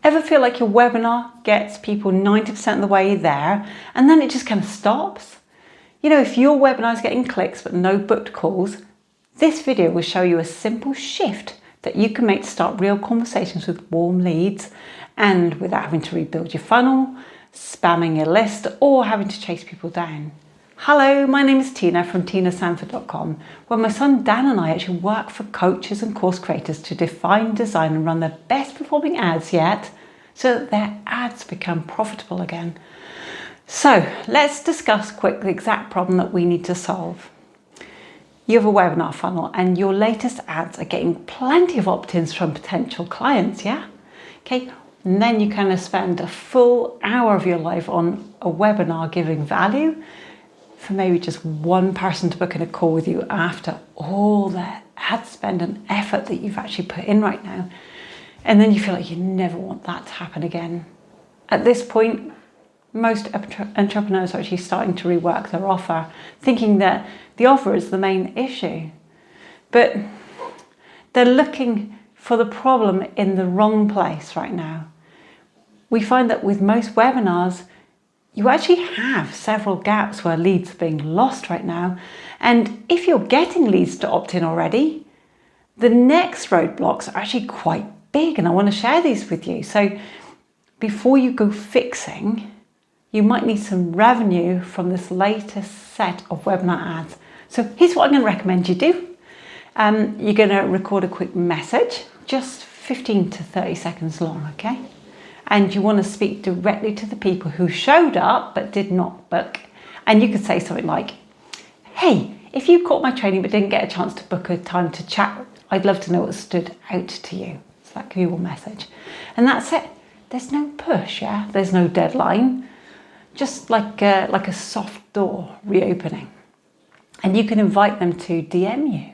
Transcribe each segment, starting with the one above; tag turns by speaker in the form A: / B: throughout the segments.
A: Ever feel like your webinar gets people 90% of the way there and then it just kind of stops? You know, if your webinar is getting clicks but no booked calls, this video will show you a simple shift that you can make to start real conversations with warm leads and without having to rebuild your funnel, spamming your list, or having to chase people down. Hello, my name is Tina from tinasanford.com, where my son Dan and I actually work for coaches and course creators to define, design and run the best performing ads yet so that their ads become profitable again. So let's discuss quick the exact problem that we need to solve. You have a webinar funnel and your latest ads are getting plenty of opt-ins from potential clients, yeah? Okay, and then you kind of spend a full hour of your life on a webinar giving value for maybe just one person to book in a call with you after all the ad spend and effort that you've actually put in right now. And then you feel like you never want that to happen again. At this point, most entrepreneurs are actually starting to rework their offer, thinking that the offer is the main issue. But they're looking for the problem in the wrong place right now. We find that with most webinars, you actually have several gaps where leads are being lost right now. And if you're getting leads to opt in already, the next roadblocks are actually quite big, and I want to share these with you. So before you go fixing, you might need some revenue from this latest set of webinar ads. So here's what I'm going to recommend you do. You're going to record a quick message, just 15 to 30 seconds long, okay? And you want to speak directly to the people who showed up but did not book. And you could say something like, hey, if you caught my training but didn't get a chance to book a time to chat, I'd love to know what stood out to you. So that could be your message. And that's it. There's no push, yeah? There's no deadline. Just like a soft door reopening. And you can invite them to DM you.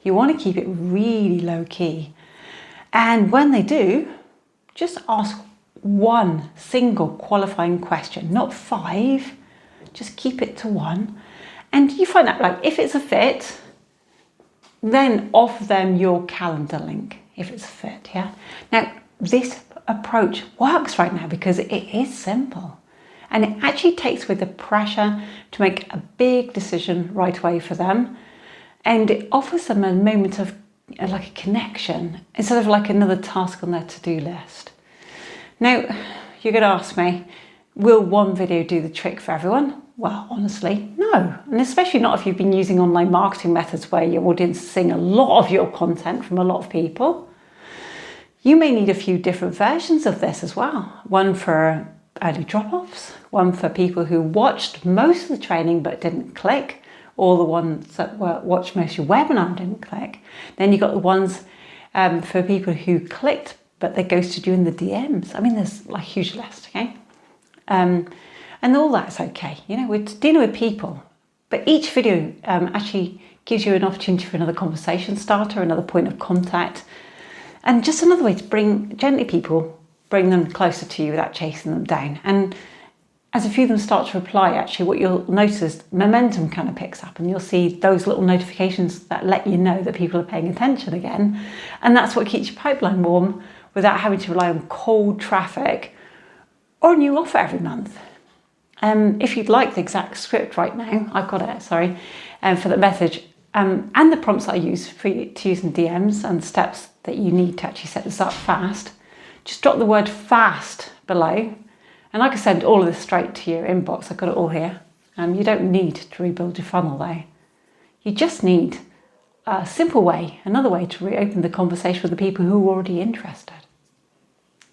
A: You want to keep it really low key. And when they do, just ask one single qualifying question, not 5, just keep it to 1. And you find out, like, if it's a fit, then offer them your calendar link, if it's a fit, yeah? Now, this approach works right now because it is simple. And it actually takes away the pressure to make a big decision right away for them. And it offers them a moment of like a connection instead of like another task on their to-do list. Now, you're going to ask me, will one video do the trick for everyone? Well, honestly, no. And especially not if you've been using online marketing methods where your audience is seeing a lot of your content from a lot of people. You may need a few different versions of this as well. One for early drop-offs, one for people who watched most of the training but didn't click, or the ones that watched most of your webinar and didn't click. Then you've got the ones for people who clicked but they ghosted you in the DMs. I mean, there's like a huge list, okay? And all that's okay. You know, we're dealing with people. But each video actually gives you an opportunity for another conversation starter, another point of contact, and just another way to bring them closer to you without chasing them down. And as a few of them start to reply, actually, what you'll notice is momentum kind of picks up, and you'll see those little notifications that let you know that people are paying attention again. And that's what keeps your pipeline warm without having to rely on cold traffic or a new offer every month. If you'd like the exact script right now, I've got it, for the message, and the prompts that I use for you to use in DMs and steps that you need to actually set this up fast, just drop the word fast below, and I can send all of this straight to your inbox. I've got it all here. You don't need to rebuild your funnel though. You just need a simple way, another way to reopen the conversation with the people who are already interested.